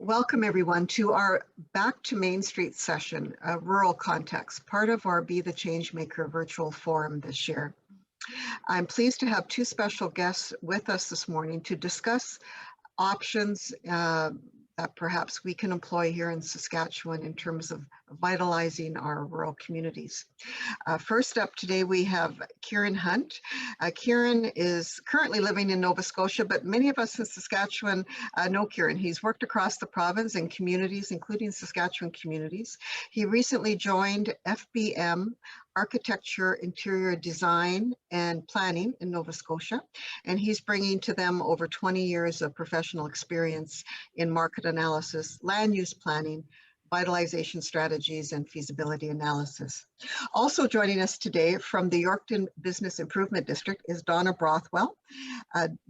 Welcome everyone to our Back to Main Street session, a rural context, part of our Be the Changemaker virtual forum this year. I'm pleased to have two special guests with us this morning to discuss options that perhaps we can employ here in Saskatchewan in terms of vitalizing our rural communities. First up today, we have Kieron Hunt. Kieron is currently living in Nova Scotia, but many of us in Saskatchewan know Kieron. He's worked across the province in communities, including Saskatchewan communities. He recently joined FBM Architecture, Interior Design and Planning in Nova Scotia, and he's bringing to them over 20 years of professional experience in market analysis, land use planning, vitalization strategies, and feasibility analysis. Also joining us today from the Yorkton Business Improvement District is Donna Brothwell.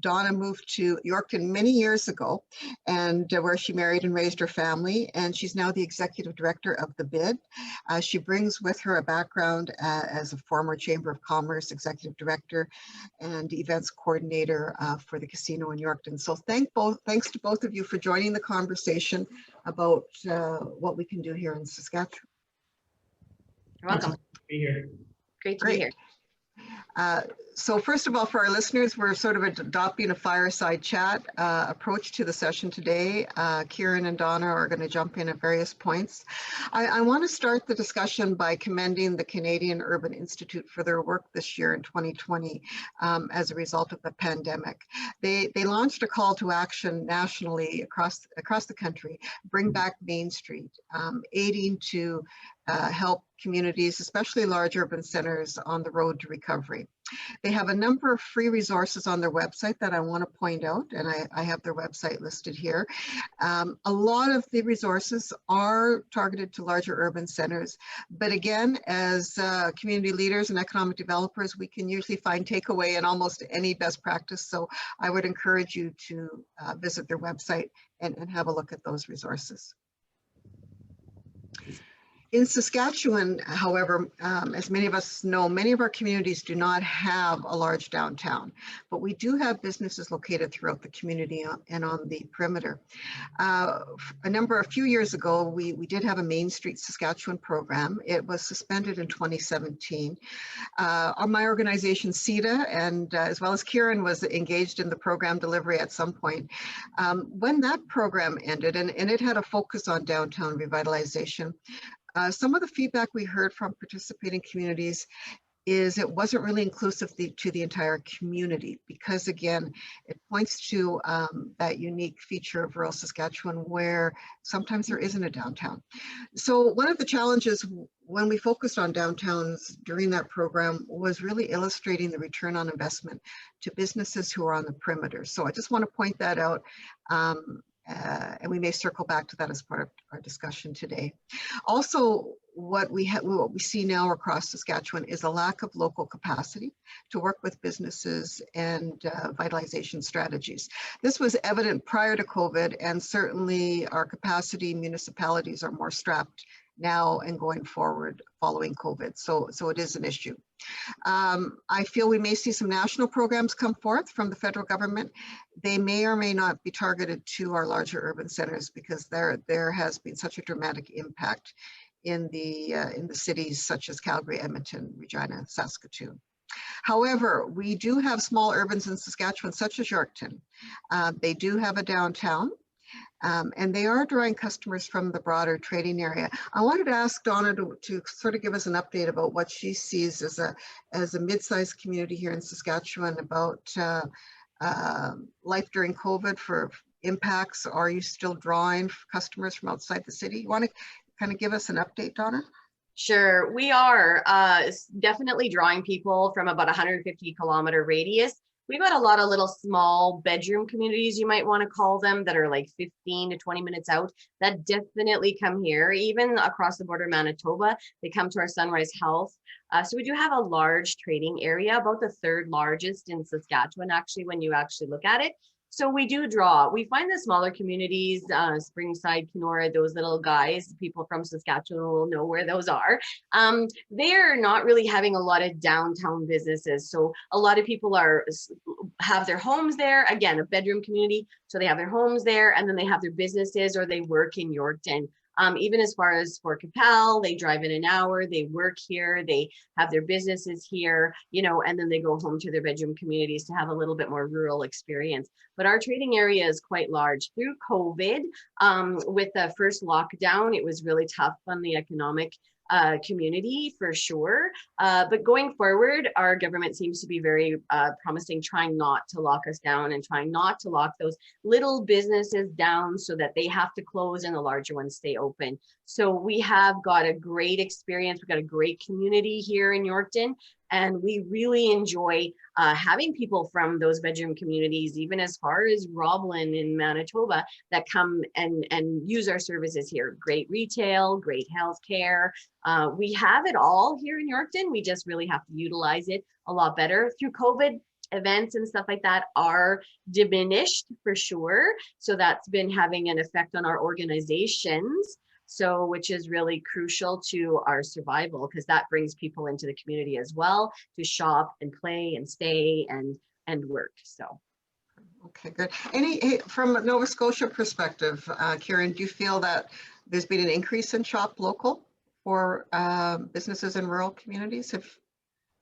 Donna moved to Yorkton many years ago, and where she married and raised her family, and she's now the executive director of the BID. She brings with her a background as a former Chamber of Commerce executive director and events coordinator for the casino in Yorkton. So thanks to both of you for joining the conversation about what we can do here in Saskatchewan. You're welcome. Great to be here. Great to be here. So first of all, for our listeners, we're sort of adopting a fireside chat approach to the session today. Kieron and Donna are going to jump in at various points. I want to start the discussion by commending the Canadian Urban Institute for their work this year in 2020 as a result of the pandemic. They launched a call to action nationally across the country, Bring Back Main Street, aiding to help communities, especially large urban centers, on the road to recovery. They have a number of free resources on their website that I want to point out, and I have their website listed here. A lot of the resources are targeted to larger urban centers, but again, as community leaders and economic developers, we can usually find takeaway in almost any best practice. So I would encourage you to visit their website and have a look at those resources. In Saskatchewan, however, as many of us know, many of our communities do not have a large downtown, but we do have businesses located throughout the community and on the perimeter. A few years ago, we did have a Main Street Saskatchewan program. It was suspended in 2017. My organization, CETA, and as well as Kieron, was engaged in the program delivery at some point. When that program ended, and it had a focus on downtown revitalization, some of the feedback we heard from participating communities is it wasn't really inclusive to the entire community, because again, it points to that unique feature of rural Saskatchewan where sometimes there isn't a downtown. So one of the challenges when we focused on downtowns during that program was really illustrating the return on investment to businesses who are on the perimeter. So I just want to point that out. And we may circle back to that as part of our discussion today. Also, what we see now across Saskatchewan is a lack of local capacity to work with businesses and vitalization strategies. This was evident prior to COVID, and certainly our capacity municipalities are more strapped now and going forward following COVID. So it is an issue. I feel we may see some national programs come forth from the federal government. They may or may not be targeted to our larger urban centers because there has been such a dramatic impact in the cities such as Calgary, Edmonton, Regina, Saskatoon. However, we do have small urbans in Saskatchewan such as Yorkton. They do have a downtown. And they are drawing customers from the broader trading area. I wanted to ask Donna to sort of give us an update about what she sees as a mid-sized community here in Saskatchewan about life during COVID for impacts. Are you still drawing customers from outside the city? You want to kind of give us an update, Donna? Sure, we are definitely drawing people from about 150-kilometer radius. We've got a lot of little small bedroom communities, you might want to call them, that are like 15 to 20 minutes out that definitely come here. Even across the border, Manitoba, they come to our Sunrise Health. So we do have a large trading area, about the third largest in Saskatchewan, actually, when you actually look at it. So we do draw. We find the smaller communities, Springside, Kenora, those little guys, people from Saskatchewan will know where those are. They're not really having a lot of downtown businesses. So a lot of people have their homes there. Again, a bedroom community. So they have their homes there, and then they have their businesses, or they work in Yorkton. Even as far as Fort Capel, they drive in an hour, they work here, they have their businesses here, you know, and then they go home to their bedroom communities to have a little bit more rural experience. But our trading area is quite large. Through COVID, with the first lockdown, it was really tough on the economic community for sure. But going forward, our government seems to be very promising, trying not to lock us down and trying not to lock those little businesses down so that they have to close and the larger ones stay open. So we have got a great experience. We've got a great community here in Yorkton, and we really enjoy having people from those bedroom communities, even as far as Roblin in Manitoba, that come and use our services here. Great retail, great healthcare. We have it all here in Yorkton. We just really have to utilize it a lot better. Through COVID, events and stuff like that are diminished for sure. So that's been having an effect on our organizations. So, which is really crucial to our survival, because that brings people into the community as well to shop and play and stay and work. So. Okay, good. From a Nova Scotia perspective, Kieron, do you feel that there's been an increase in shop local for businesses in rural communities?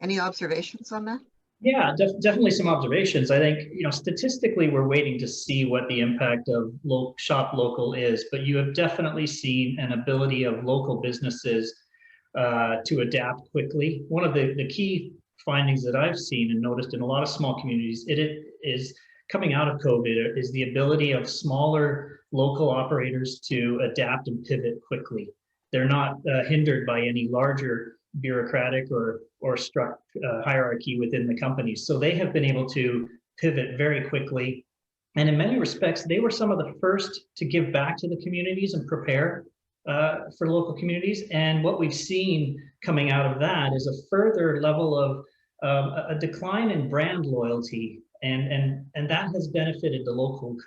Any observations on that? Yeah, definitely some observations. I think, you know, statistically, we're waiting to see what the impact of shop local is, but you have definitely seen an ability of local businesses to adapt quickly. One of the key findings that I've seen and noticed in a lot of small communities, it is coming out of COVID, is the ability of smaller local operators to adapt and pivot quickly. They're not hindered by any larger bureaucratic or hierarchy within the companies. So they have been able to pivot very quickly. And in many respects, they were some of the first to give back to the communities and prepare for local communities. And what we've seen coming out of that is a further level of a decline in brand loyalty. And that has benefited the local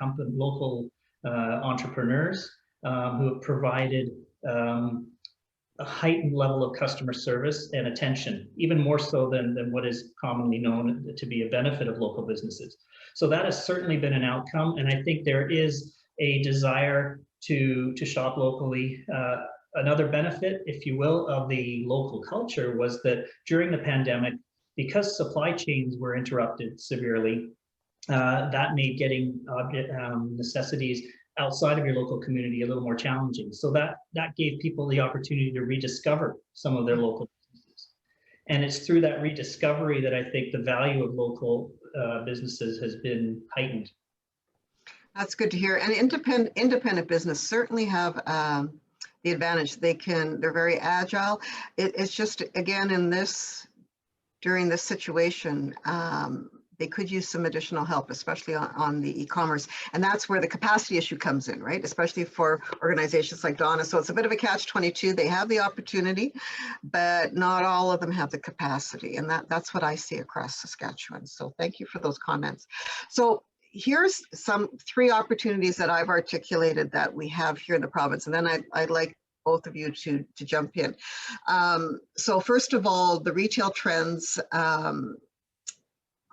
entrepreneurs who have provided a heightened level of customer service and attention, even more so than what is commonly known to be a benefit of local businesses. So that has certainly been an outcome, and I think there is a desire to shop locally. Another benefit, if you will, of the local culture was that during the pandemic, because supply chains were interrupted severely, that made getting necessities outside of your local community a little more challenging. So that gave people the opportunity to rediscover some of their local businesses. And it's through that rediscovery that I think the value of local businesses has been heightened. That's good to hear. And independent business certainly have the advantage. They're very agile. It's just, again, during this situation, they could use some additional help, especially on the e-commerce. And that's where the capacity issue comes in, right? Especially for organizations like Donna. So it's a bit of a catch-22. They have the opportunity, but not all of them have the capacity. And that's what I see across Saskatchewan. So thank you for those comments. So here's three opportunities that I've articulated that we have here in the province. And then I'd like both of you to jump in. So first of all, the retail trends,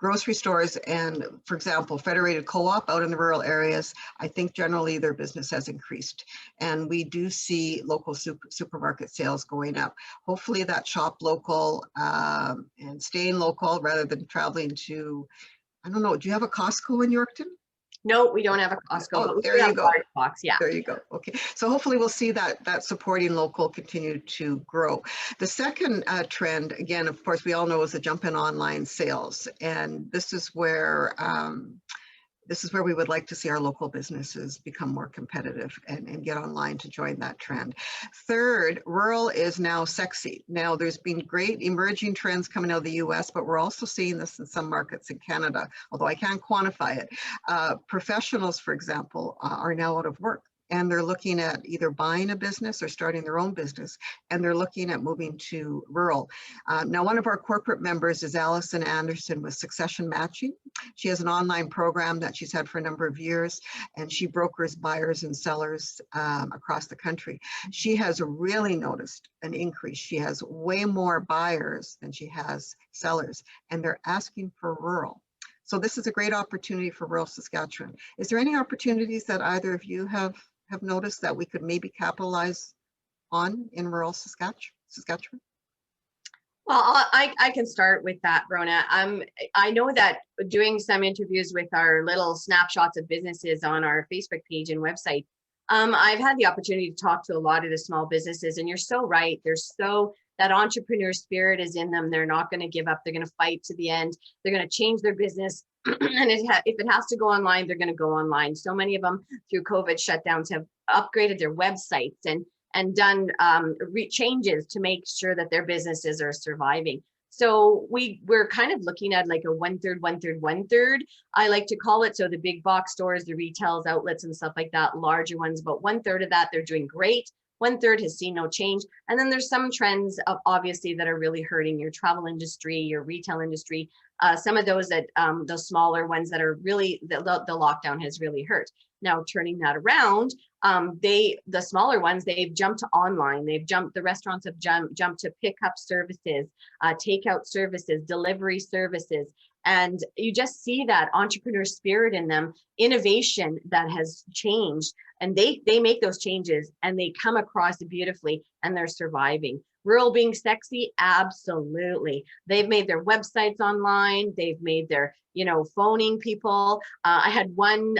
grocery stores and, for example, Federated Co-op out in the rural areas, I think generally their business has increased. And we do see local supermarket sales going up. Hopefully that shop local and staying local rather than traveling to, I don't know, do you have a Costco in Yorkton? No, we don't have a Costco. Oh, but there you go. Box, yeah. There you go. Okay. So hopefully we'll see that supporting local continue to grow. The second trend, again, of course, we all know is the jump in online sales. And this is where we would like to see our local businesses become more competitive and get online to join that trend. Third, rural is now sexy. Now, there's been great emerging trends coming out of the US, but we're also seeing this in some markets in Canada, although I can't quantify it. Professionals, for example, are now out of work. and they're looking at either buying a business or starting their own business, and they're looking at moving to rural. Now, one of our corporate members is Allison Anderson with Succession Matching. She has an online program that she's had for a number of years, and she brokers buyers and sellers across the country. She has really noticed an increase. She has way more buyers than she has sellers, and they're asking for rural. So this is a great opportunity for rural Saskatchewan. Is there any opportunities that either of you have noticed that we could maybe capitalize on in rural Saskatchewan? Well, I can start with that, Verona. I know that doing some interviews with our little snapshots of businesses on our Facebook page and website, I've had the opportunity to talk to a lot of the small businesses, and you're so right. That entrepreneur spirit is in them. They're not going to give up. They're going to fight to the end. They're going to change their business. And if it has to go online, they're going to go online. So many of them through COVID shutdowns have upgraded their websites and done changes to make sure that their businesses are surviving. So we're kind of looking at like a 1/3, 1/3, 1/3, I like to call it. So the big box stores, the retails, outlets and stuff like that, larger ones, but 1/3 of that, they're doing great. 1/3 has seen no change. And then there's some trends obviously that are really hurting your travel industry, your retail industry. Some of those that the smaller ones that are really, the lockdown has really hurt. Now turning that around, the smaller ones, they've jumped to online. The restaurants have jumped to pickup services, takeout services, delivery services. And you just see that entrepreneur spirit in them, innovation that has changed, and they make those changes and they come across beautifully and they're surviving. Rural being sexy, absolutely. They've made their websites online. They've made their, phoning people. I had one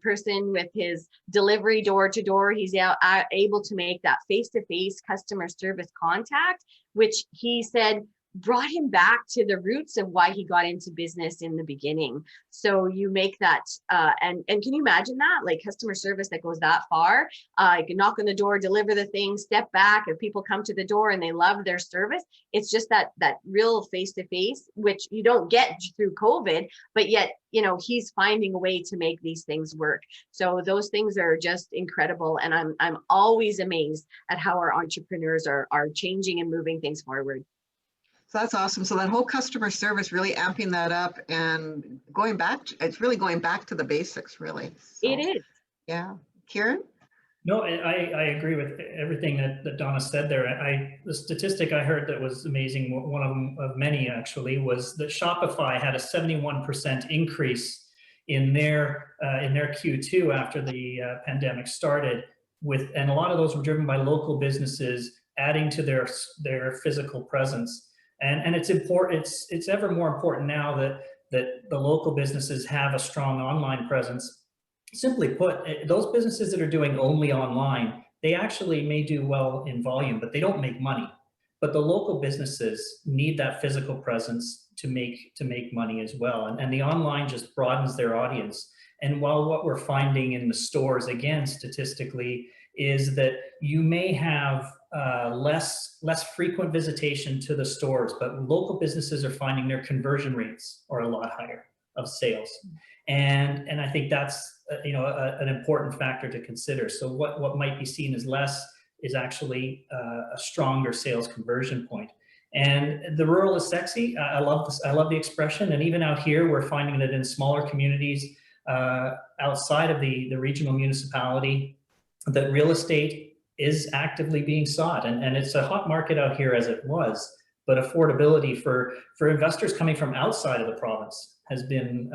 person with his delivery door to door. He's able to make that face-to-face customer service contact, which he said brought him back to the roots of why he got into business in the beginning. So you make that, and can you imagine that, like customer service that goes that far? You can knock on the door, deliver the thing, step back. If people come to the door and they love their service, it's just that real face-to-face, which you don't get through COVID, but yet, he's finding a way to make these things work. So those things are just incredible. And I'm always amazed at how our entrepreneurs are changing and moving things forward. So that's awesome. So that whole customer service, really amping that up and it's really going back to the basics, really. So, it is. Yeah. Kieron? No, I agree with everything that Donna said there. The statistic I heard that was amazing, one of them of many actually, was that Shopify had a 71% increase in their Q2 after the pandemic started, and a lot of those were driven by local businesses adding to their physical presence. And it's important. It's ever more important now that the local businesses have a strong online presence. Simply put, those businesses that are doing only online, they actually may do well in volume, but they don't make money. But the local businesses need that physical presence to make money as well. And the online just broadens their audience. And while what we're finding in the stores, again, statistically, is that you may have less frequent visitation to the stores, but local businesses are finding their conversion rates are a lot higher of sales. And I think that's an important factor to consider. So what might be seen as less is actually a stronger sales conversion point. And the rural is sexy. I love this. I love the expression. And even out here, we're finding that in smaller communities outside of the regional municipality, that real estate is actively being sought. And it's a hot market out here as it was, but affordability for investors coming from outside of the province has been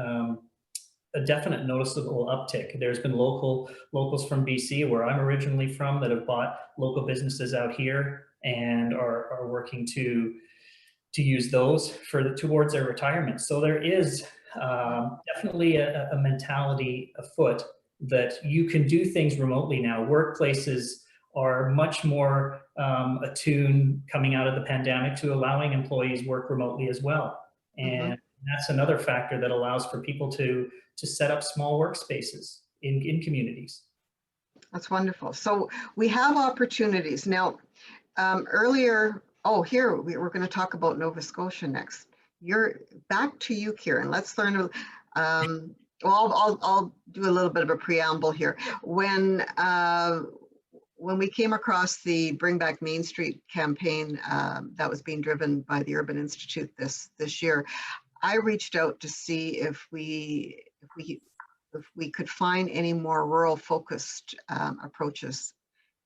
a definite noticeable uptick. There's been locals from BC, where I'm originally from, that have bought local businesses out here and are working to use those towards their retirement. So there is definitely a mentality afoot that you can do things remotely now. Workplaces are much more attuned coming out of the pandemic to allowing employees work remotely as well. And that's another factor that allows for people to set up small workspaces in communities. That's wonderful. So we have opportunities. Now, earlier, here we're going to talk about Nova Scotia next. Back to you, Kieron. Let's learn. Well, I'll do a little bit of a preamble here. When we came across the Bring Back Main Street campaign that was being driven by the Urban Institute this year, I reached out to see if we could find any more rural focused approaches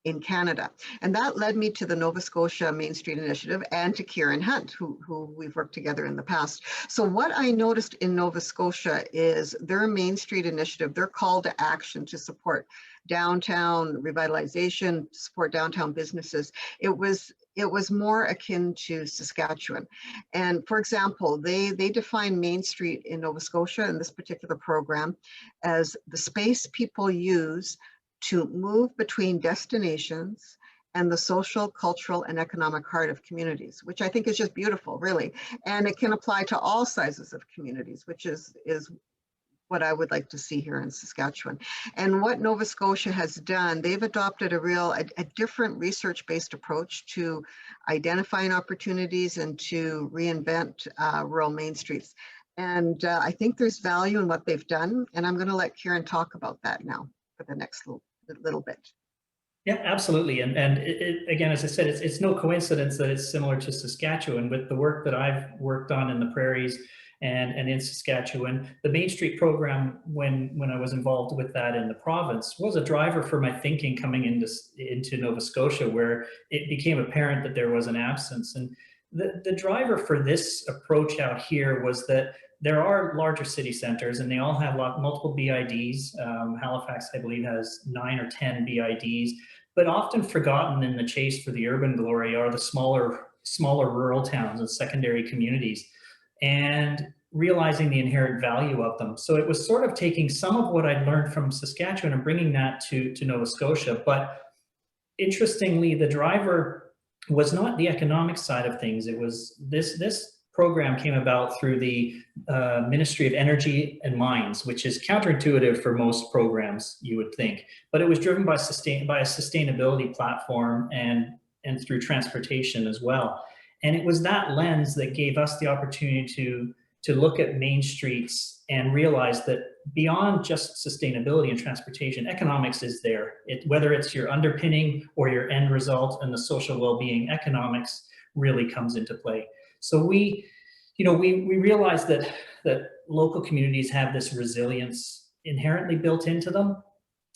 in Canada. And that led me to the Nova Scotia Main Street Initiative and to Kieron Hunt, who we've worked together in the past. So what I noticed in Nova Scotia is their Main Street Initiative, their call to action to support downtown revitalization, support downtown businesses. It was more akin to Saskatchewan. And for example, they define Main Street in Nova Scotia in this particular program as the space people use to move between destinations and the social, cultural, and economic heart of communities, which I think is just beautiful, really. And it can apply to all sizes of communities, which is what I would like to see here in Saskatchewan. And what Nova Scotia has done, they've adopted a different research-based approach to identifying opportunities and to reinvent rural main streets. And I think there's value in what they've done. And I'm going to let Kieron talk about that now for the next little bit. Yeah, absolutely. And again, as I said, it's no coincidence that it's similar to Saskatchewan. With the work that I've worked on in the prairies and in Saskatchewan, the Main Street program, when I was involved with that in the province, was a driver for my thinking coming into Nova Scotia, where it became apparent that there was an absence. And the driver for this approach out here was that there are larger city centers and they all have multiple BIDs. Halifax, I believe, has 9 or 10 BIDs, but often forgotten in the chase for the urban glory are the smaller rural towns and secondary communities, and realizing the inherent value of them. So it was sort of taking some of what I'd learned from Saskatchewan and bringing that to Nova Scotia. But interestingly, the driver was not the economic side of things. It was this program came about through the Ministry of Energy and Mines, which is counterintuitive for most programs, you would think. But it was driven by a sustainability platform and through transportation as well. And it was that lens that gave us the opportunity to look at main streets and realize that beyond just sustainability and transportation, economics is there. Whether it's your underpinning or your end result and the social well-being, economics really comes into play. So we realize that local communities have this resilience inherently built into them.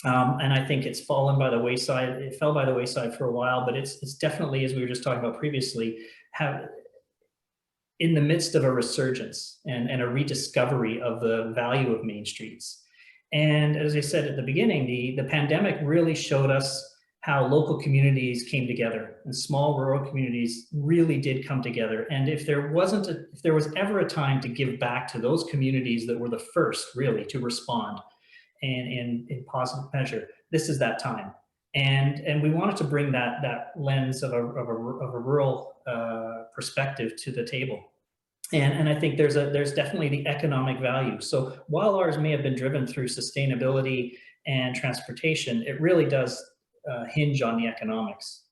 And I think it's fallen by the wayside. It fell by the wayside for a while, but it's definitely, as we were just talking about previously, in the midst of a resurgence and a rediscovery of the value of main streets. And as I said at the beginning, the pandemic really showed us how local communities came together, and small rural communities really did come together. And if there was ever a time to give back to those communities that were the first really to respond and in positive measure, this is that time. And we wanted to bring that lens of a rural perspective to the table. And I think there's definitely the economic value. So while ours may have been driven through sustainability and transportation, it really does hinge on the economics.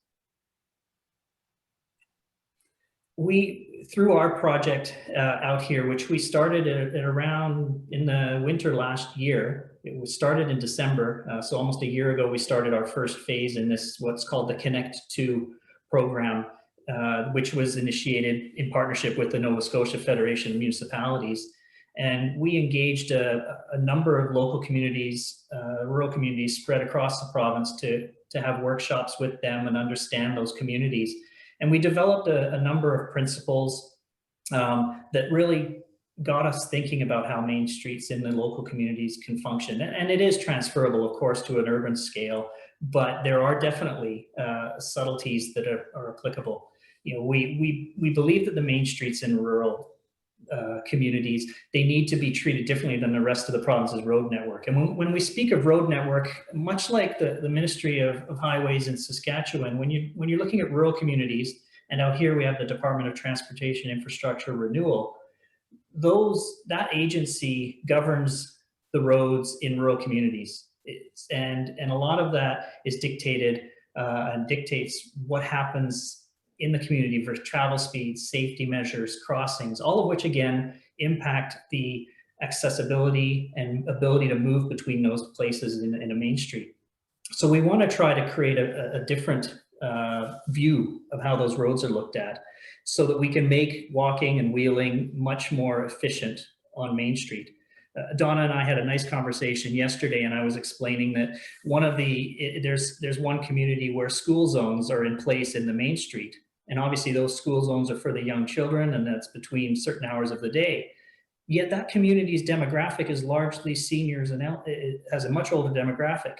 Through our project out here, which we started at around in the winter last year, it was started in December, so almost a year ago, we started our first phase in this, what's called the Connect 2 program, which was initiated in partnership with the Nova Scotia Federation of Municipalities. And we engaged a number of local communities, rural communities spread across the province to have workshops with them and understand those communities. And we developed a number of principles that really got us thinking about how main streets in the local communities can function. And it is transferable, of course, to an urban scale, but there are definitely subtleties that are applicable. You know, we believe that the main streets in rural communities, they need to be treated differently than the rest of the province's road network. And when we speak of road network, much like the Ministry of Highways in Saskatchewan, when you're looking at rural communities, and out here we have the Department of Transportation Infrastructure Renewal, that agency governs the roads in rural communities. And a lot of that is dictated and dictates what happens in the community for travel speeds, safety measures, crossings, all of which again impact the accessibility and ability to move between those places in a main street. So we want to try to create a different view of how those roads are looked at, so that we can make walking and wheeling much more efficient on Main Street. Donna and I had a nice conversation yesterday, and I was explaining that there's one community where school zones are in place in the Main Street. And obviously those school zones are for the young children, and that's between certain hours of the day. Yet that community's demographic is largely seniors, and it has a much older demographic.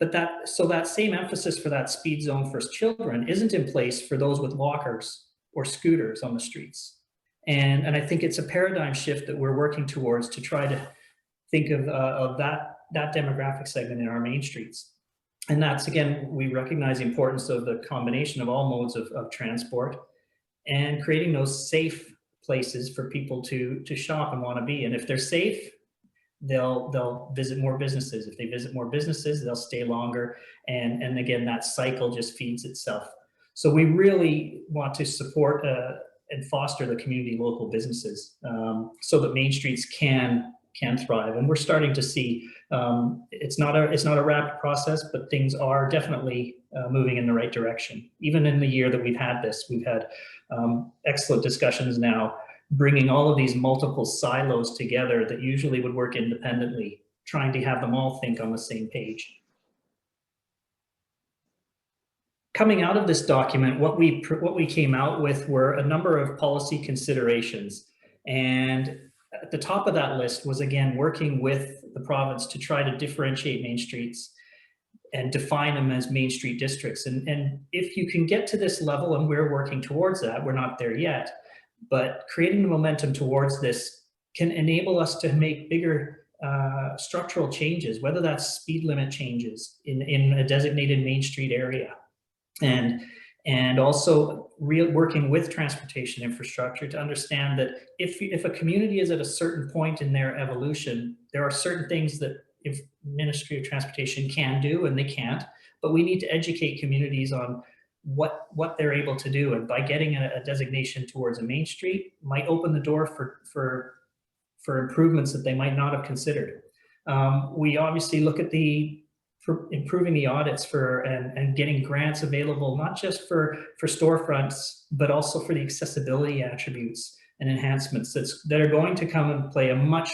But that same emphasis for that speed zone for children isn't in place for those with walkers or scooters on the streets. And I think it's a paradigm shift that we're working towards to try to think of that demographic segment in our main streets. And that's, again, we recognize the importance of the combination of all modes of transport and creating those safe places for people to shop and want to be. And if they're safe, they'll visit more businesses. If they visit more businesses, they'll stay longer. And again, that cycle just feeds itself. So we really want to support and foster the community local businesses so that main streets can thrive. And we're starting to see it's not a rapid process, but things are definitely moving in the right direction. Even in the year that we've had this, we've had excellent discussions now, bringing all of these multiple silos together that usually would work independently, trying to have them all think on the same page. Coming out of this document, what we came out with were a number of policy considerations. And at the top of that list was, again, working with the province to try to differentiate main streets and define them as main street districts. And if you can get to this level, and we're working towards that, we're not there yet, but creating the momentum towards this can enable us to make bigger structural changes, whether that's speed limit changes in a designated main street area. And also working with transportation infrastructure to understand that if a community is at a certain point in their evolution, there are certain things that if Ministry of Transportation can do and they can't, but we need to educate communities on what they're able to do. And by getting a designation towards a main street might open the door for improvements that they might not have considered. We obviously look at for improving the audits and getting grants available, not just for storefronts, but also for the accessibility attributes and enhancements that are going to come and play a much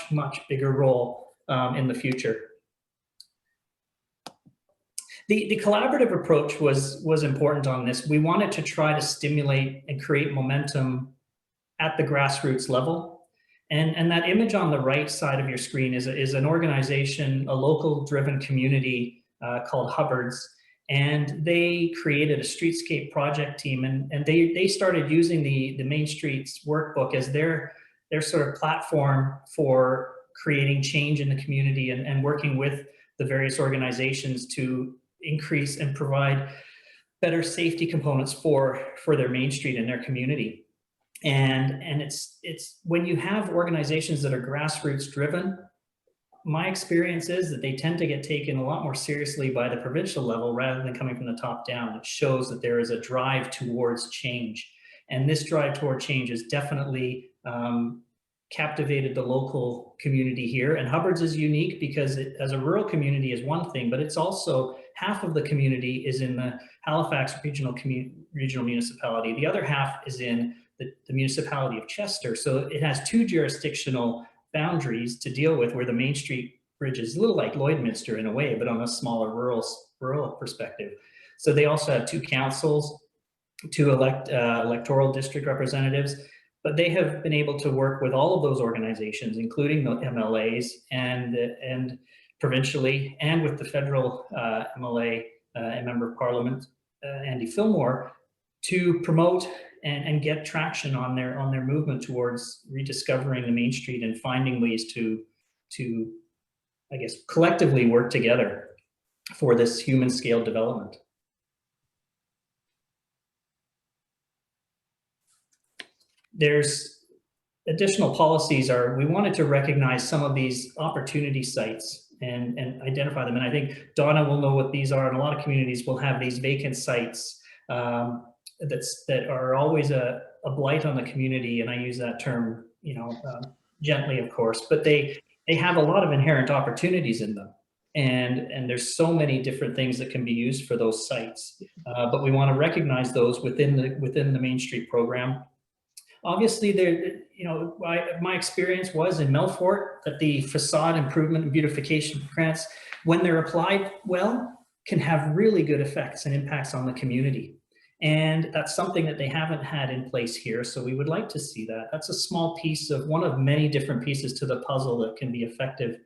bigger role in the future. The collaborative approach was important on this. We wanted to try to stimulate and create momentum at the grassroots level. And that image on the right side of your screen is an organization, a local driven community called Hubbard's, and they created a streetscape project team, and they started using the Main Streets workbook as their sort of platform for creating change in the community and working with the various organizations to increase and provide better safety components for their Main Street and their community. And it's when you have organizations that are grassroots driven, my experience is that they tend to get taken a lot more seriously by the provincial level rather than coming from the top down. It shows that there is a drive towards change. And this drive toward change has definitely captivated the local community here. And Hubbard's is unique because it, as a rural community, is one thing, but it's also half of the community is in the Halifax regional municipality. The other half is in the municipality of Chester. So it has two jurisdictional boundaries to deal with, where the Main Street Bridge is a little like Lloydminster in a way, but on a smaller rural perspective. So they also have two councils, two electoral district representatives, but they have been able to work with all of those organizations, including the MLAs and provincially, and with the federal MLA and Member of Parliament, Andy Fillmore, to promote and get traction on their movement towards rediscovering the Main Street and finding ways to I guess collectively work together for this human scale development. There's additional policies we wanted to recognize some of these opportunity sites and identify them. And I think Donna will know what these are, and a lot of communities will have these vacant sites that are always a blight on the community. And I use that term, gently, of course, but they have a lot of inherent opportunities in them. And there's so many different things that can be used for those sites. But we want to recognize those within the Main Street program. Obviously, there, you know, my experience was in Melfort that the facade improvement and beautification grants, when they're applied well, can have really good effects and impacts on the community. And that's something that they haven't had in place here. So we would like to see that. That's a small piece of one of many different pieces to the puzzle that can be effective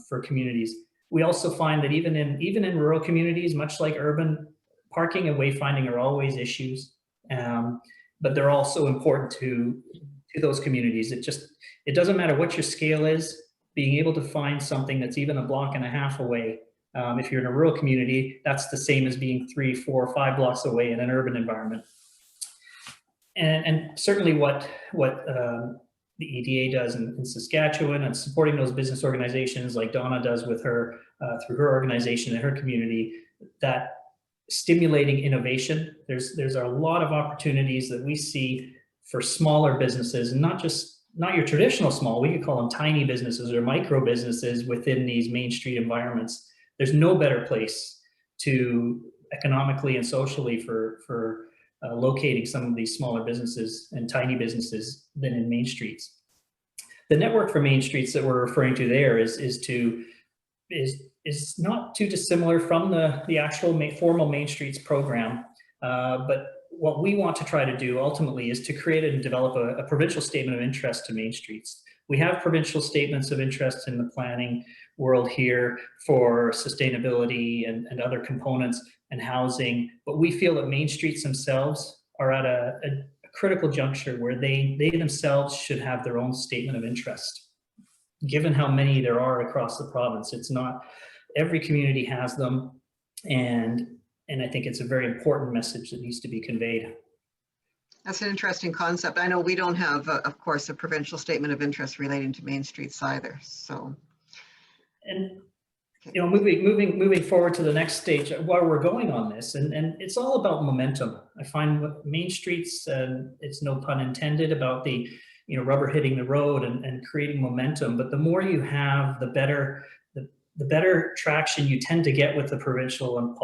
for communities. We also find that even in rural communities, much like urban, parking and wayfinding are always issues. But they're also important to those communities. It doesn't matter what your scale is, being able to find something that's even a block and a half away. If you're in a rural community, that's the same as being 3, 4, 5 blocks away in an urban environment. And certainly what the EDA does in Saskatchewan and supporting those business organizations like Donna does with her, through her organization and her community, that stimulating innovation. There's a lot of opportunities that we see for smaller businesses, not your traditional small, we could call them tiny businesses or micro businesses within these Main Street environments. There's no better place to economically and socially for locating some of these smaller businesses and tiny businesses than in Main Streets. The network for Main Streets that we're referring to there is not too dissimilar from the actual formal Main Streets program, but what we want to try to do ultimately is to create and develop a provincial statement of interest to Main Streets. We have provincial statements of interest in the planning world here for sustainability and other components and housing, but we feel that Main Streets themselves are at a critical juncture where they themselves should have their own statement of interest. Given how many there are across the province, it's not every community has them, and I think it's a very important message that needs to be conveyed. That's an interesting concept. I know we don't have, of course, a provincial statement of interest relating to Main Streets either. So, and you know, moving forward to the next stage, while we're going on this, and it's all about momentum. I find with Main Streets, it's no pun intended about the, you know, rubber hitting the road and creating momentum. But the more you have, the better traction you tend to get with the provincial and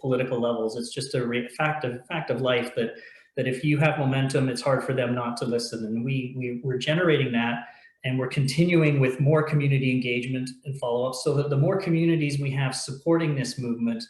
political levels. It's just a fact of life that if you have momentum, it's hard for them not to listen. And we're generating that, and we're continuing with more community engagement and follow-up, so that the more communities we have supporting this movement,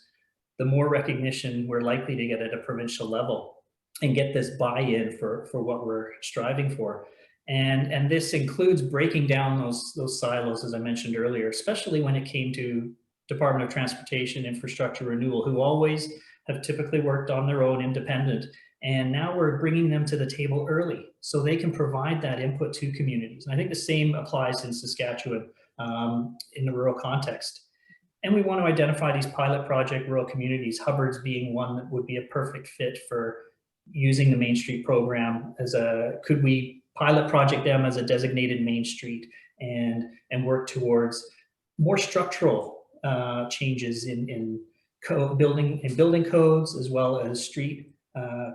the more recognition we're likely to get at a provincial level and get this buy-in for what we're striving for. And this includes breaking down those silos, as I mentioned earlier, especially when it came to Department of Transportation Infrastructure Renewal, who always have typically worked on their own independent. And now we're bringing them to the table early so they can provide that input to communities. And I think the same applies in Saskatchewan in the rural context. And we want to identify these pilot project rural communities, Hubbard's being one that would be a perfect fit for using the Main Street program as could we pilot project them as a designated Main Street and work towards more structural changes in building codes, as well as street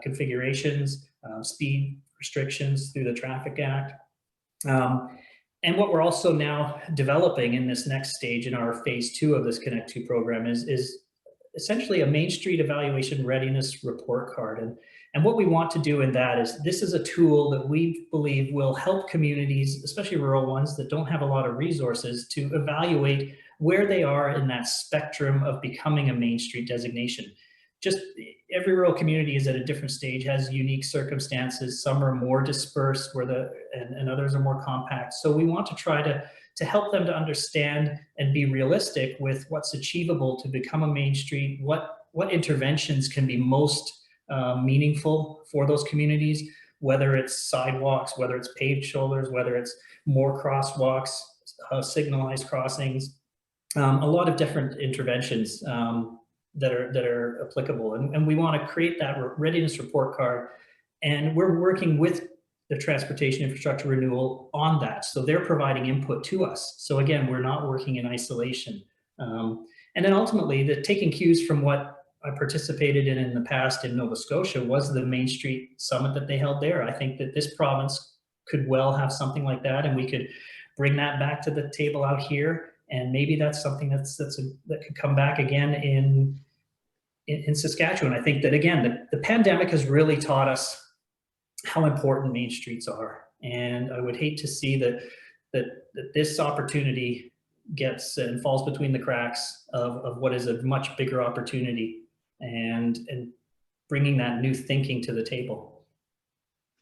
configurations, speed restrictions through the Traffic Act. And what we're also now developing in this next stage in our phase 2 of this Connect 2 program is essentially a Main Street evaluation readiness report card. And what we want to do in that is, this is a tool that we believe will help communities, especially rural ones that don't have a lot of resources, to evaluate where they are in that spectrum of becoming a Main Street designation. Just every rural community is at a different stage, has unique circumstances. Some are more dispersed and others are more compact. So we want to try to help them to understand and be realistic with what's achievable to become a Main Street, what interventions can be most meaningful for those communities, whether it's sidewalks, whether it's paved shoulders, whether it's more crosswalks, signalized crossings, a lot of different interventions that are applicable. And we want to create that readiness report card, and we're working with the Transportation Infrastructure Renewal on that. So they're providing input to us. So again, we're not working in isolation. And then ultimately, taking cues from what I participated in the past in Nova Scotia was the Main Street Summit that they held there. I think that this province could well have something like that, and we could bring that back to the table out here. And maybe that's something that could come back again in Saskatchewan. I think that, again, the pandemic has really taught us how important main streets are. And I would hate to see that this opportunity gets and falls between the cracks of what is a much bigger opportunity, and bringing that new thinking to the table.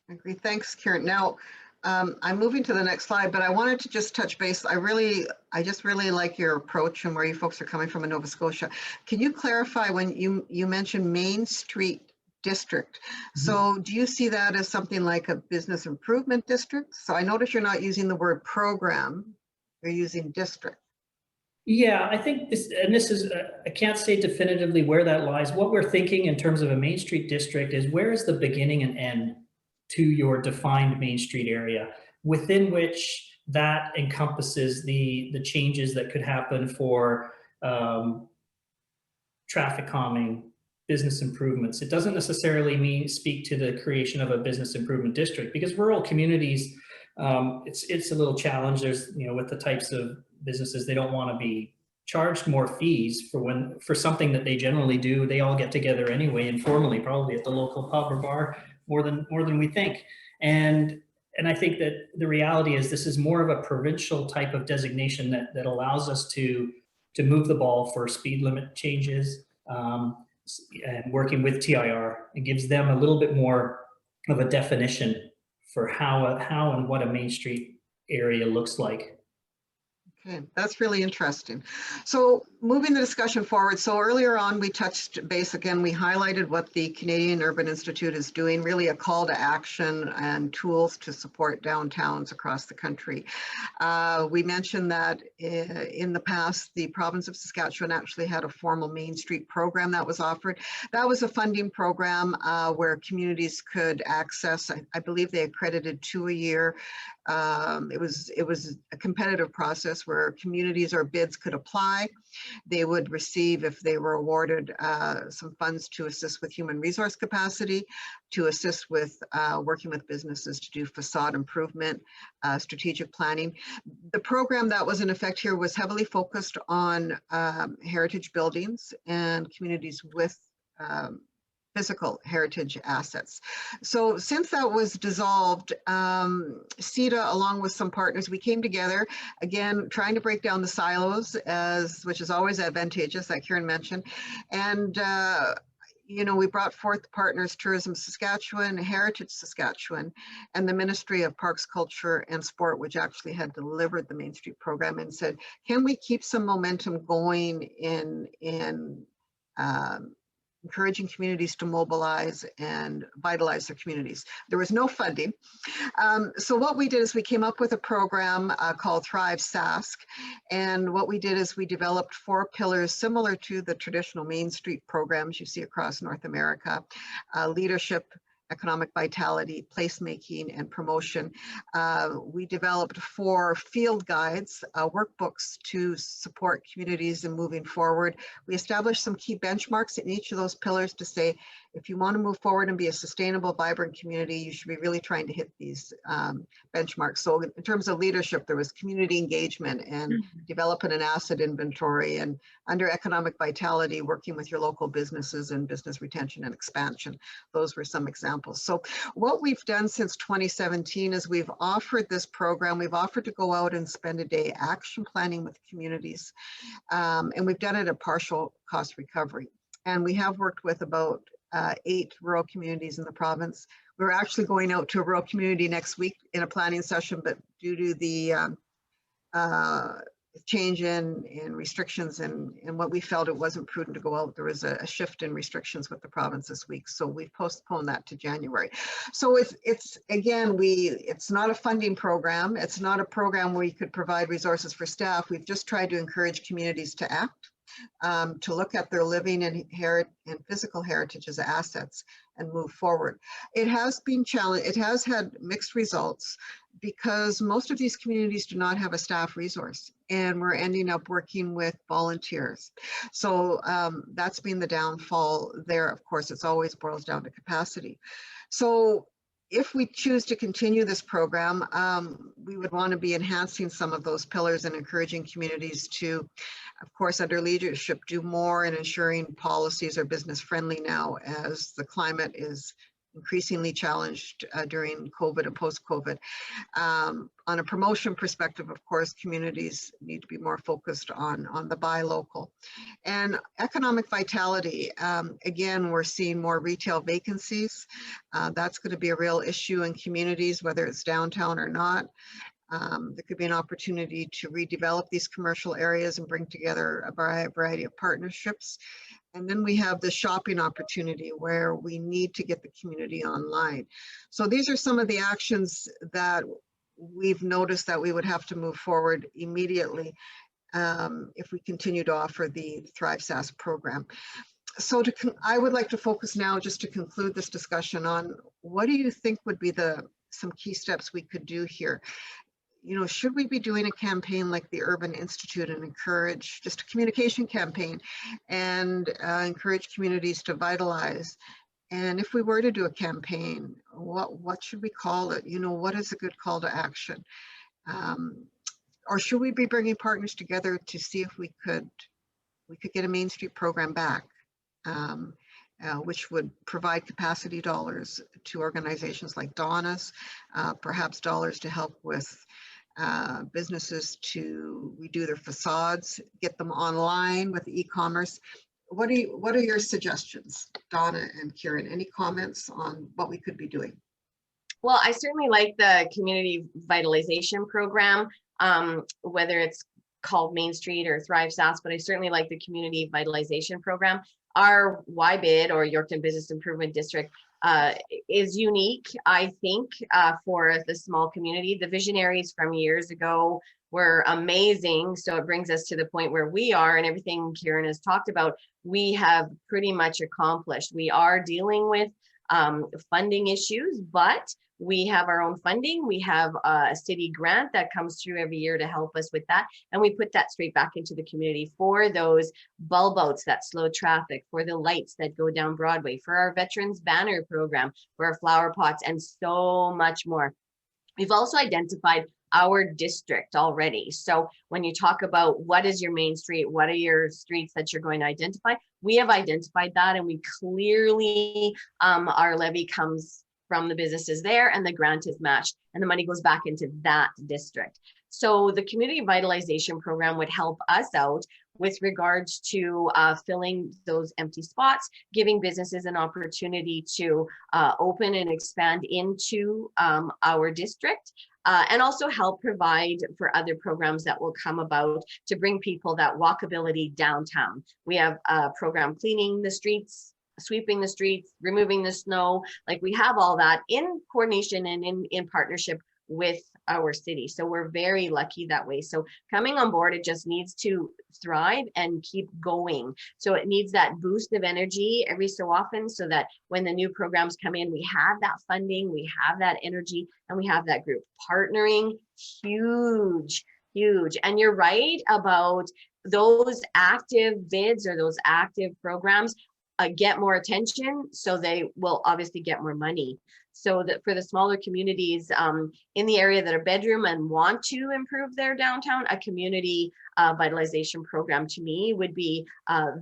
I agree. Thanks, Kieron. Now, I'm moving to the next slide, but I wanted to just touch base. I just really like your approach and where you folks are coming from in Nova Scotia. Can you clarify when you mentioned Main Street District? So do you see that as something like a business improvement district? So I notice you're not using the word program, you're using district. Yeah, I think this is, I can't say definitively where that lies. What we're thinking in terms of a Main Street district is, where is the beginning and end to your defined Main Street area, within which that encompasses the changes that could happen for traffic calming, business improvements. It doesn't necessarily speak to the creation of a business improvement district, because rural communities, it's a little challenge. There's, with the types of businesses, they don't want to be charged more fees for something that they generally do. They all get together anyway, informally, probably at the local pub or bar, more than we think. And I think that the reality is, this is more of a provincial type of designation that allows us to move the ball for speed limit changes, and working with TIR. It gives them a little bit more of a definition for how and what a Main Street area looks like. Okay, that's really interesting. So moving the discussion forward, so earlier on we touched base again, we highlighted what the Canadian Urban Institute is doing, really a call to action and tools to support downtowns across the country. We mentioned that in the past, the province of Saskatchewan actually had a formal Main Street program that was offered. That was a funding program where communities could access, I believe they accredited 2 a year. It was a competitive process where communities or bids could apply. They would receive, if they were awarded, some funds to assist with human resource capacity, to assist with working with businesses to do facade improvement, strategic planning. The program that was in effect here was heavily focused on heritage buildings and communities with physical heritage assets. So since that was dissolved, CETA, along with some partners, we came together, again, trying to break down the silos, which is always advantageous, like Kieron mentioned. And we brought forth partners, Tourism Saskatchewan, Heritage Saskatchewan, and the Ministry of Parks, Culture and Sport, which actually had delivered the Main Street program, and said, can we keep some momentum going in encouraging communities to mobilize and vitalize their communities. There was no funding. So what we did is we came up with a program called Thrive Sask. And what we did is we developed 4 pillars similar to the traditional Main Street programs you see across North America: leadership, economic vitality, placemaking, and promotion. We developed 4 field guides, workbooks to support communities in moving forward. We established some key benchmarks in each of those pillars to say, if you want to move forward and be a sustainable, vibrant community, you should be really trying to hit these benchmarks. So in terms of leadership, there was community engagement and developing an asset inventory, and under economic vitality, working with your local businesses and business retention and expansion. Those were some examples. So what we've done since 2017 is we've offered this program. We've offered to go out and spend a day action planning with communities. And we've done it at partial cost recovery. And we have worked with about 8 rural communities in the province. We're actually going out to a rural community next week in a planning session, but due to the change in restrictions and what we felt it wasn't prudent to go out, there was a shift in restrictions with the province this week. So we've postponed that to January. So it's again, it's not a funding program. It's not a program where you could provide resources for staff. We've just tried to encourage communities to act, to look at their living and physical heritage as assets and move forward. It has been challenged. It has had mixed results because most of these communities do not have a staff resource, and we're ending up working with volunteers. So that's been the downfall there. Of course, it's always boils down to capacity. So if we choose to continue this program, we would want to be enhancing some of those pillars and encouraging communities to, of course, under leadership, do more in ensuring policies are business friendly now as the climate is increasingly challenged during COVID and post-COVID. On a promotion perspective, of course, communities need to be more focused on the buy local. And economic vitality, again, we're seeing more retail vacancies. That's going to be a real issue in communities, whether it's downtown or not. There could be an opportunity to redevelop these commercial areas and bring together a variety of partnerships. And then we have the shopping opportunity where we need to get the community online. So these are some of the actions that we've noticed that we would have to move forward immediately if we continue to offer the Thrive SAS program. So I would like to focus now just to conclude this discussion on what do you think would be some key steps we could do here? You know, should we be doing a campaign like the Urban Institute and encourage just a communication campaign and encourage communities to vitalize? And if we were to do a campaign, what should we call it? You know, what is a good call to action? Or should we be bringing partners together to see if we could get a Main Street program back, which would provide capacity dollars to organizations like Donna's, perhaps dollars to help with businesses to redo their facades, get them online with e-commerce. What are your suggestions, Donna and Kieron? Any comments on what we could be doing? Well, I certainly like the community vitalization program, whether it's called Main Street or Thrive SAS, but I certainly like the community vitalization program. Our YBID, or Yorkton Business Improvement District, is unique, I think, for the small community. The visionaries from years ago were amazing. So it brings us to the point where we are, and everything Kieron has talked about, we have pretty much accomplished. We are dealing with funding issues, but we have our own funding. We have a city grant that comes through every year to help us with that. And we put that straight back into the community for those bulb outs that slow traffic, for the lights that go down Broadway, for our Veterans Banner program, for our flower pots, and so much more. We've also identified our district already. So when you talk about what is your main street, what are your streets that you're going to identify, we have identified that, and we clearly, our levy comes from the businesses there, and the grant is matched, and the money goes back into that district. So the community vitalization program would help us out with regards to filling those empty spots, giving businesses an opportunity to open and expand into our district, and also help provide for other programs that will come about to bring people that walkability downtown. We have a program cleaning the streets, sweeping the streets, removing the snow. Like, we have all that in coordination and in partnership with our city. So we're very lucky that way. So coming on board, it just needs to thrive and keep going. So it needs that boost of energy every so often, so that when the new programs come in, we have that funding, we have that energy, and we have that group partnering. Huge, huge. And you're right about those active bids or those active programs get more attention, so they will obviously get more money. So that for the smaller communities in the area that are bedroom and want to improve their downtown, a community vitalization program to me would be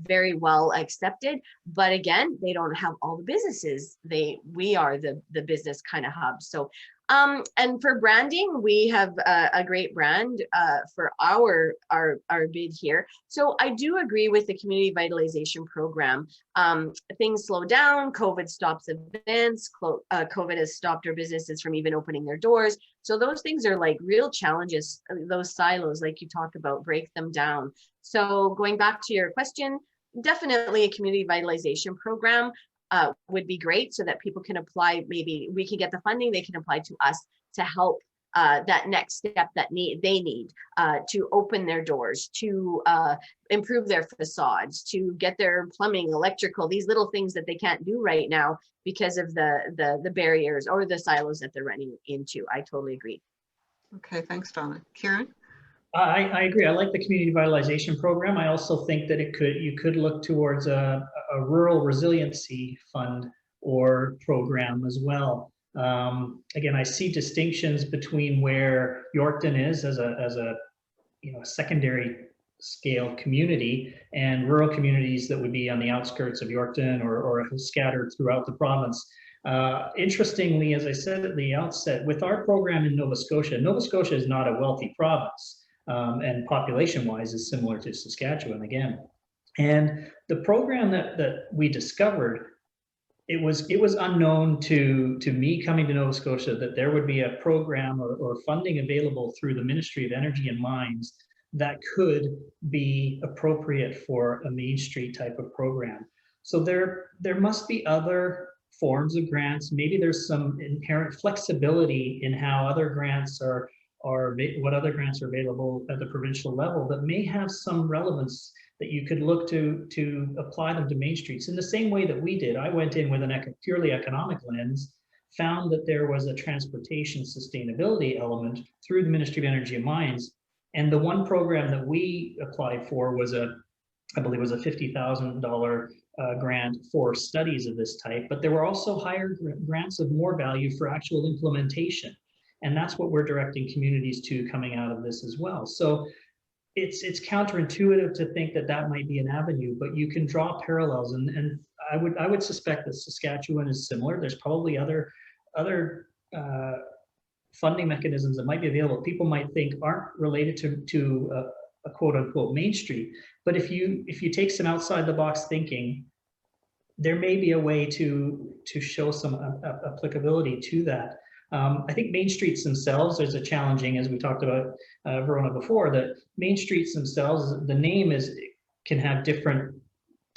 very well accepted. But again, they don't have all the businesses. We are the business kind of hub. So and for branding, we have a great brand for our bid here. So I do agree with the community vitalization program. Things slow down, COVID stops events, COVID has stopped our businesses from even opening their doors. So those things are like real challenges, those silos like you talk about, break them down. So going back to your question, definitely a community vitalization program would be great, so that people can apply. Maybe we can get the funding, they can apply to us to help that next step that they need to open their doors, to improve their facades, to get their plumbing, electrical, these little things that they can't do right now because of the barriers or the silos that they're running into. I totally agree. Okay, thanks, Donna. Kieron? I agree. I like the community vitalization program. I also think that you could look towards a rural resiliency fund or program as well. Again, I see distinctions between where Yorkton is as a secondary scale community and rural communities that would be on the outskirts of Yorkton or scattered throughout the province. Interestingly, as I said at the outset, with our program in Nova Scotia is not a wealthy province, and population-wise is similar to Saskatchewan again. And the program that we discovered, it was unknown to me coming to Nova Scotia that there would be a program or funding available through the Ministry of Energy and Mines that could be appropriate for a Main Street type of program. So there must be other forms of grants. Maybe there's some inherent flexibility in how other grants are what other grants are available at the provincial level that may have some relevance that you could look to apply them to Main Streets in the same way that we did. I went in with a purely economic lens, found that there was a transportation sustainability element through the Ministry of Energy and Mines. And the one program that we applied for was I believe it was a $50,000 grant for studies of this type, but there were also higher grants of more value for actual implementation. And that's what we're directing communities to coming out of this as well. So it's counterintuitive to think that that might be an avenue, but you can draw parallels. And I would suspect that Saskatchewan is similar. There's probably other funding mechanisms that might be available. People might think aren't related to a quote unquote Main Street. But if you take some outside the box thinking, there may be a way to show some applicability to that. I think Main Streets themselves, there's a challenging, as we talked about Verona before, that Main Streets themselves, the name can have different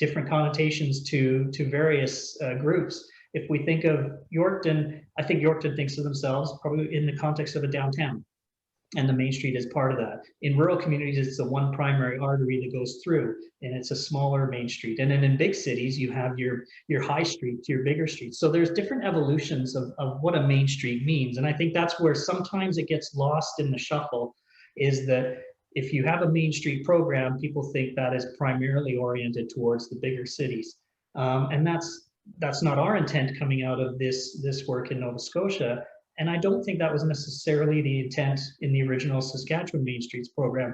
connotations to various groups. If we think of Yorkton, I think Yorkton thinks of themselves probably in the context of a downtown, and the Main Street is part of that. In rural communities, it's the one primary artery that goes through, and it's a smaller Main Street. And then in big cities, you have your high streets, your bigger streets. So there's different evolutions of what a Main Street means. And I think that's where sometimes it gets lost in the shuffle, is that if you have a Main Street program, people think that is primarily oriented towards the bigger cities. And that's not our intent coming out of this work in Nova Scotia. And I don't think that was necessarily the intent in the original Saskatchewan Main Streets program,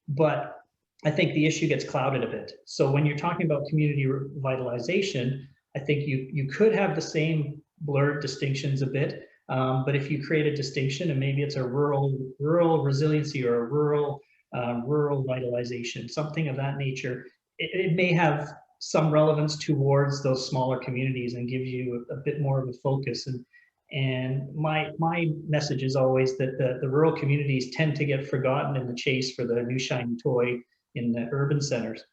but I think the issue gets clouded a bit. So when you're talking about community revitalization, I think you could have the same blurred distinctions a bit, but if you create a distinction, and maybe it's a rural resiliency or a rural vitalization, something of that nature, it may have some relevance towards those smaller communities and gives you a bit more of a focus. And my message is always that the rural communities tend to get forgotten in the chase for the new shiny toy in the urban centers.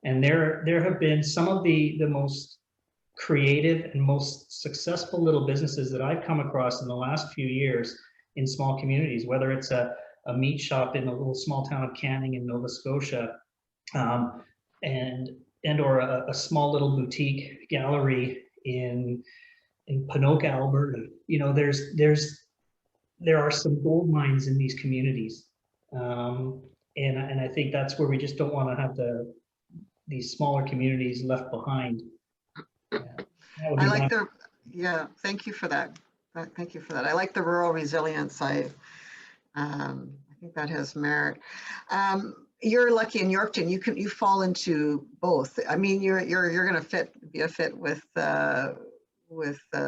And there have been some of the most creative and most successful little businesses that I've come across in the last few years in small communities, whether it's a meat shop in a little small town of Canning in Nova Scotia, and or a small little boutique gallery in Ponoka, Alberta. You know, there are some gold mines in these communities, and I think that's where we just don't want to have these smaller communities left behind. I like thank you for that. Thank you for that. I like the rural resilience. I think that has merit. You're lucky in Yorkton. You fall into both. I mean, you're going to be a fit with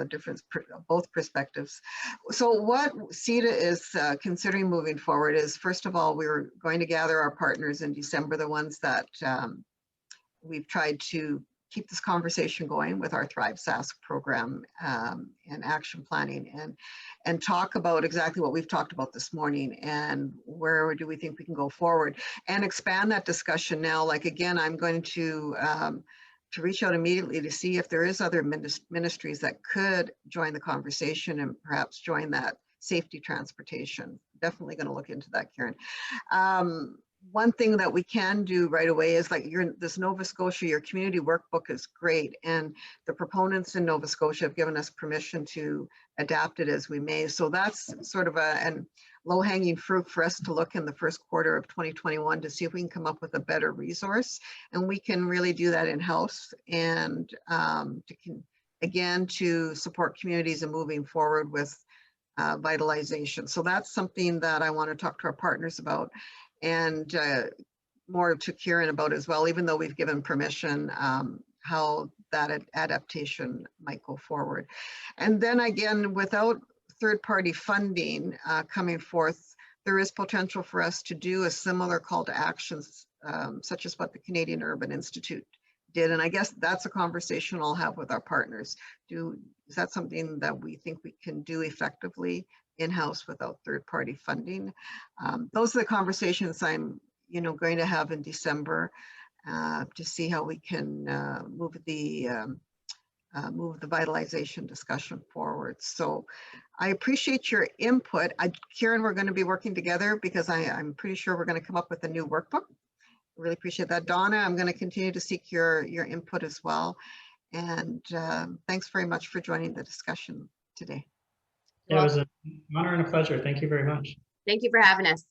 different both perspectives. So what CETA is considering moving forward is, first of all, we're going to gather our partners in December, the ones that we've tried to keep this conversation going with our Thrive Sask program and action planning, and talk about exactly what we've talked about this morning and where do we think we can go forward and expand that discussion now. Like, again, I'm going to reach out immediately to see if there is other ministries that could join the conversation and perhaps join that safety transportation. Definitely going to look into that, Kieron. One thing that we can do right away is, like, this Nova Scotia, your community workbook is great, and the proponents in Nova Scotia have given us permission to adapt it as we may. So that's sort of a low-hanging fruit for us to look in the first quarter of 2021 to see if we can come up with a better resource, and we can really do that in-house and to again, to support communities and moving forward with vitalization. So that's something that I want to talk to our partners about, and more to Kieron about as well, even though we've given permission, how that adaptation might go forward. And then again, without third-party funding coming forth, there is potential for us to do a similar call to actions, such as what the Canadian Urban Institute did. And I guess that's a conversation I'll have with our partners. Is that something that we think we can do effectively in-house without third-party funding? Those are the conversations I'm going to have in December to see how we can move the vitalization discussion forward. So I appreciate your input. Kieron, we're going to be working together because I'm pretty sure we're going to come up with a new workbook. Really appreciate that. Donna, I'm going to continue to seek your input as well. And thanks very much for joining the discussion today. It was an honor and a pleasure. Thank you very much. Thank you for having us.